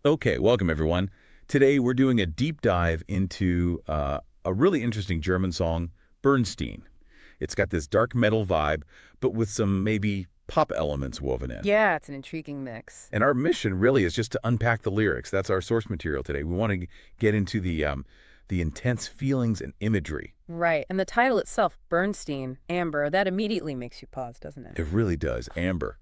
Okay, welcome everyone. Today we're doing a deep dive into a really interesting German song, Bernstein. It's got this dark metal vibe, but with some maybe pop elements woven in. Yeah, it's an intriguing mix. And our mission really is just to unpack the lyrics. That's our source material today. We want to get into the intense feelings and imagery. Right. And the title itself, Bernstein, Amber, that immediately makes you pause, doesn't it? It really does. Amber.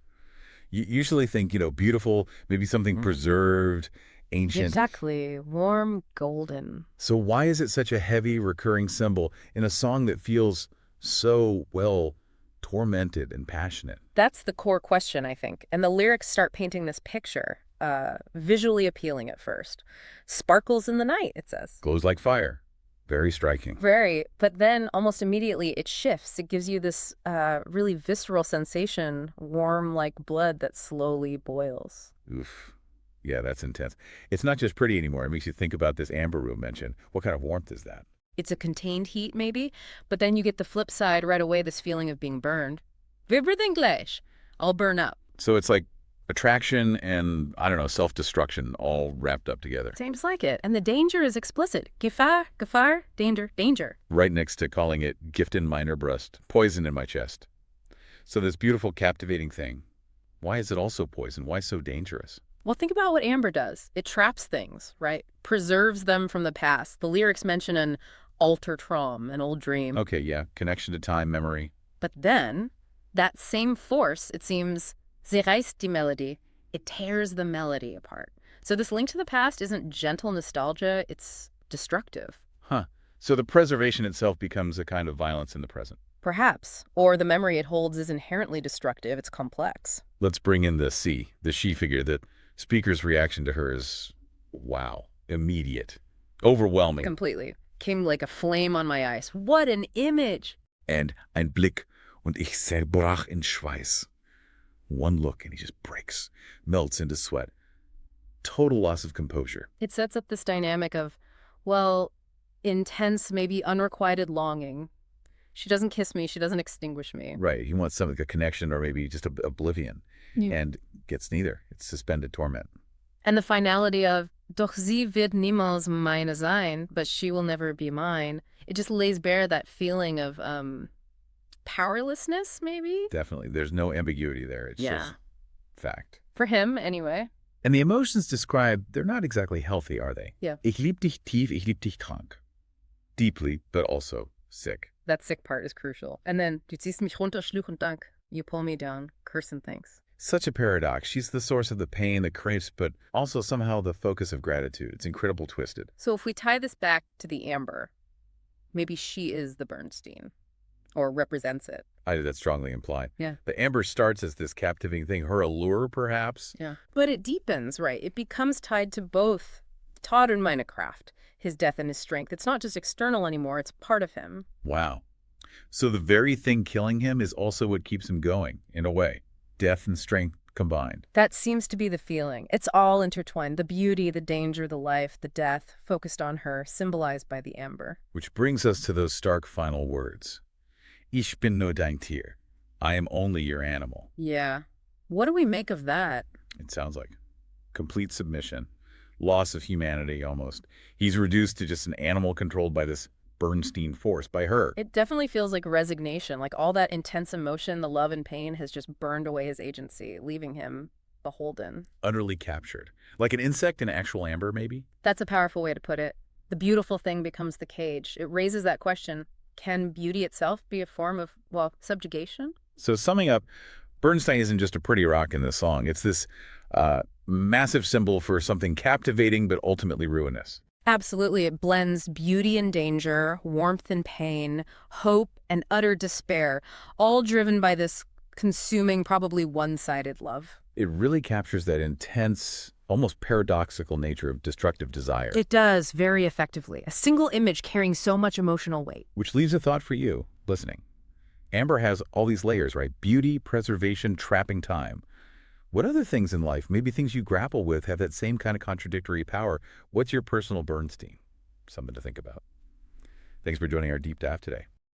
You usually think, beautiful, maybe something preserved, ancient. Exactly. Warm, golden. So why is it such a heavy, recurring symbol in a song that feels so, well, tormented and passionate? That's the core question, I think. And the lyrics start painting this picture, visually appealing at first. Sparkles in the night, it says. Glows like fire. Very striking. Very. But then almost immediately it shifts. It gives you this really visceral sensation, warm like blood that slowly boils. Oof. Yeah, that's intense. It's not just pretty anymore. It makes you think about this amber room mentioned. What kind of warmth is that? It's a contained heat, maybe, but then you get the flip side right away, this feeling of being burned. Wir werden gleich. I'll burn up. So it's like attraction and, I don't know, self-destruction all wrapped up together. Seems like it. And the danger is explicit. Gefahr, Gefahr, danger, danger. Right next to calling it gift in meiner Brust, poison in my chest. So this beautiful, captivating thing, why is it also poison? Why so dangerous? Well, think about what amber does. It traps things, right? Preserves them from the past. The lyrics mention an alter Traum, an old dream. Okay, yeah, connection to time, memory. But then, that same force, it seems, sie reißt die Melodie. It tears the melody apart. So this link to the past isn't gentle nostalgia, it's destructive. Huh. So the preservation itself becomes a kind of violence in the present. Perhaps. Or the memory it holds is inherently destructive, it's complex. Let's bring in the she figure. The speaker's reaction to her is, wow, immediate, overwhelming. Completely. Came like a flame on my ice. What an image! And ein Blick und ich zerbrach in Schweiß. One look and he just breaks, melts into sweat. Total loss of composure. It sets up this dynamic of, well, intense, maybe unrequited longing. She doesn't kiss me, she doesn't extinguish me. Right. He wants something like a connection or maybe just oblivion. Yeah. And gets neither. It's suspended torment. And the finality of, doch sie wird niemals meine sein, but she will never be mine. It just lays bare that feeling of powerlessness, maybe? Definitely. There's no ambiguity there. It's Yeah. just fact. For him, anyway. And the emotions described, they're not exactly healthy, are they? Yeah. Ich lieb dich tief, ich lieb dich krank. Deeply, but also sick. That sick part is crucial. And then, du ziehst mich runter, Schluch und Dank. You pull me down, curse and thanks. Such a paradox. She's the source of the pain, the craves, but also somehow the focus of gratitude. It's incredible twisted. So if we tie this back to the amber, maybe she is the Bernstein, or represents it. That's strongly implied. Yeah. The amber starts as this captivating thing, her allure, perhaps. Yeah. But it deepens, right? It becomes tied to both Todd and meine Kraft, his death and his strength. It's not just external anymore, it's part of him. Wow. So the very thing killing him is also what keeps him going, in a way. Death and strength combined. That seems to be the feeling. It's all intertwined. The beauty, the danger, the life, the death, focused on her, symbolized by the amber. Which brings us to those stark final words. Ich bin nur dein Tier. I am only your animal. Yeah. What do we make of that? It sounds like complete submission. Loss of humanity, almost. He's reduced to just an animal controlled by this Bernstein force, by her. It definitely feels like resignation, like all that intense emotion, the love and pain has just burned away his agency, leaving him beholden. Utterly captured. Like an insect in actual amber, maybe? That's a powerful way to put it. The beautiful thing becomes the cage. It raises that question, can beauty itself be a form of, well, subjugation? So summing up, Bernstein isn't just a pretty rock in this song. It's this massive symbol for something captivating but ultimately ruinous. Absolutely. It blends beauty and danger, warmth and pain, hope and utter despair, all driven by this consuming, probably one-sided love. It really captures that intense, almost paradoxical nature of destructive desire. It does, very effectively. A single image carrying so much emotional weight. Which leaves a thought for you, listening. Amber has all these layers, right? Beauty, preservation, trapping time. What other things in life, maybe things you grapple with, have that same kind of contradictory power? What's your personal Bernstein? Something to think about. Thanks for joining our deep dive today.